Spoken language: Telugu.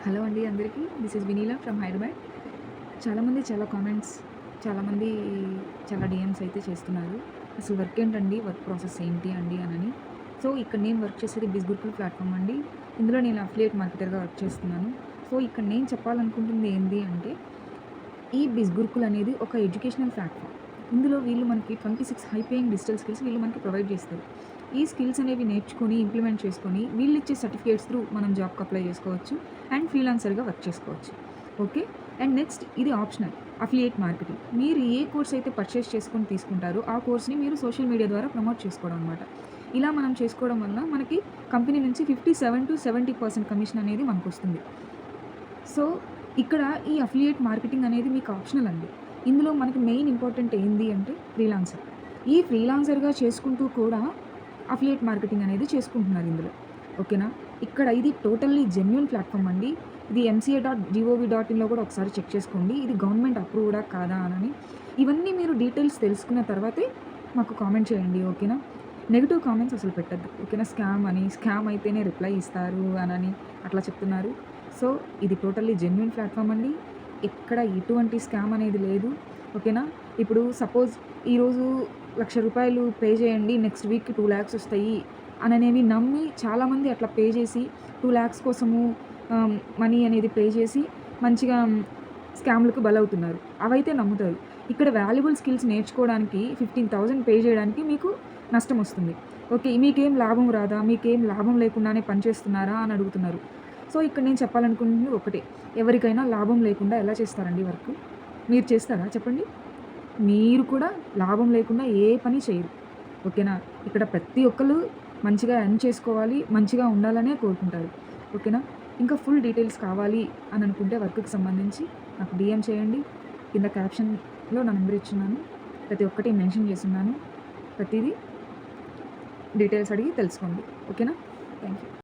హలో అండి అందరికీ. This is Vinila from Hyderabad. చాలామంది చాలా కామెంట్స్, చాలామంది చాలా డీఎమ్స్ అయితే చేస్తున్నారు. అసలు వర్క్ ఏంటండి? వర్క్ ప్రాసెస్ ఏంటి అండి అనని. సో, ఇక్కడ నేను వర్క్ చేసేది బిజ్గురుకుల్ ప్లాట్‌ఫామ్ అండి. ఇందులో నేను అఫిలియేట్ మార్కెటర్‌గా వర్క్ చేస్తున్నాను. సో, ఇక్కడ నేను చెప్పాలనుకుంటుంది ఏంది అంటే, ఈ బిజ్గురుకుల్ అనేది ఒక ఎడ్యుకేషనల్ ప్లాట్‌ఫామ్. ఇందులో వీళ్ళు మనకి 26 హై పేయింగ్ డిజిటల్ స్కిల్స్ వీళ్ళు మనకి ప్రొవైడ్ చేస్తారు. ఈ స్కిల్స్ అనేవి నేర్చుకొని, ఇంప్లిమెంట్ చేసుకొని, వీళ్ళిచ్చే సర్టిఫికేట్స్ త్రూ మనం జాబ్‌కి అప్లై చేసుకోవచ్చు అండ్ ఫ్రీలాన్సర్‌గా వర్క్ చేసుకోవచ్చు. ఓకే. అండ్ నెక్స్ట్ ఇది ఆప్షనల్ అఫిలియేట్ మార్కెటింగ్. మీరు ఏ కోర్స్ అయితే పర్చేస్ చేసుకొని తీసుకుంటారో, ఆ కోర్స్‌ని మీరు సోషల్ మీడియా ద్వారా ప్రమోట్ చేసుకోవడం అనమాట. ఇలా మనం చేసుకోవడం వల్ల మనకి కంపెనీ నుంచి 57-70% కమిషన్ అనేది మనకొస్తుంది. సో, ఇక్కడ ఈ అఫిలియేట్ మార్కెటింగ్ అనేది మీకు ఆప్షనల్ అండి. ఇందులో మనకి మెయిన్ ఇంపార్టెంట్ ఏంది అంటే ఫ్రీలాన్సర్. ఈ ఫ్రీలాన్సర్‌గా చేసుకుంటూ కూడా అఫిలియేట్ మార్కెటింగ్ అనేది చేసుకుంటున్నారు ఇందులో. ఓకేనా? ఇక్కడ ఇది టోటల్లీ జెన్యూన్ ప్లాట్‌ఫామ్ అండి. ఇది MCA.gov.inలో కూడా ఒకసారి చెక్ చేసుకోండి. ఇది గవర్నమెంట్ అప్రూవ్డా కాదా అనని. ఇవన్నీ మీరు డీటెయిల్స్ తెలుసుకున్న తర్వాతే మాకు కామెంట్ చేయండి. ఓకేనా? నెగెటివ్ కామెంట్స్ అసలు పెట్టొద్దు. ఓకేనా? స్కామ్ అని, స్కామ్ అయితేనే రిప్లై ఇస్తారు అనని అట్లా చెప్తున్నారు. సో, ఇది టోటల్లీ జెన్యూన్ ప్లాట్‌ఫామ్ అండి. ఎక్కడ ఎటువంటి స్కామ్ అనేది లేదు. ఓకేనా? ఇప్పుడు సపోజ్ ఈరోజు రూ. 1,00,000 పే చేయండి. నెక్స్ట్ వీక్ 2,00,000 వస్తాయి అననేవి నమ్మి చాలామంది అట్లా పే చేసి 2,00,000 కోసము ఆహ్, మనీ అనేది పే చేసి మంచిగా స్కామ్‌లకు బలవుతున్నారు. అవైతే నమ్ముతారు. ఇక్కడ వాల్యుబుల్ స్కిల్స్ నేర్చుకోవడానికి 15,000 పే చేయడానికి మీకు నష్టమొస్తుంది. ఓకే. మీకేం లాభం రాదా? మీకేం లాభం లేకుండానే పని చేస్తున్నారా? అని అడుగుతున్నారు. సో, ఇక్కడ నేను చెప్పాలనుకుంటుంది ఒకటే. ఎవరికైనా లాభం లేకుండా ఎలా చేస్తారండి వర్క్? మీరు చేస్తారా చెప్పండి? మీరు కూడా లాభం లేకుండా ఏ పని చేయరు. ఓకేనా? ఇక్కడ ప్రతి ఒక్కళ్ళు మంచిగా ఎర్న్ చేసుకోవాలి, మంచిగా ఉండాలనే కోరుకుంటారు. ఓకేనా? ఇంకా ఫుల్ డీటెయిల్స్ కావాలి అని అనుకుంటే వర్క్‌కి సంబంధించి నాకు డీఎం చేయండి. కింద క్యాప్షన్‌లో నా నంబర్ ఇచ్చున్నాను. ప్రతి ఒక్కటి మెన్షన్ చేసున్నాను. ప్రతీదీ డీటెయిల్స్ అడిగి తెలుసుకోండి. ఓకేనా? Thank you.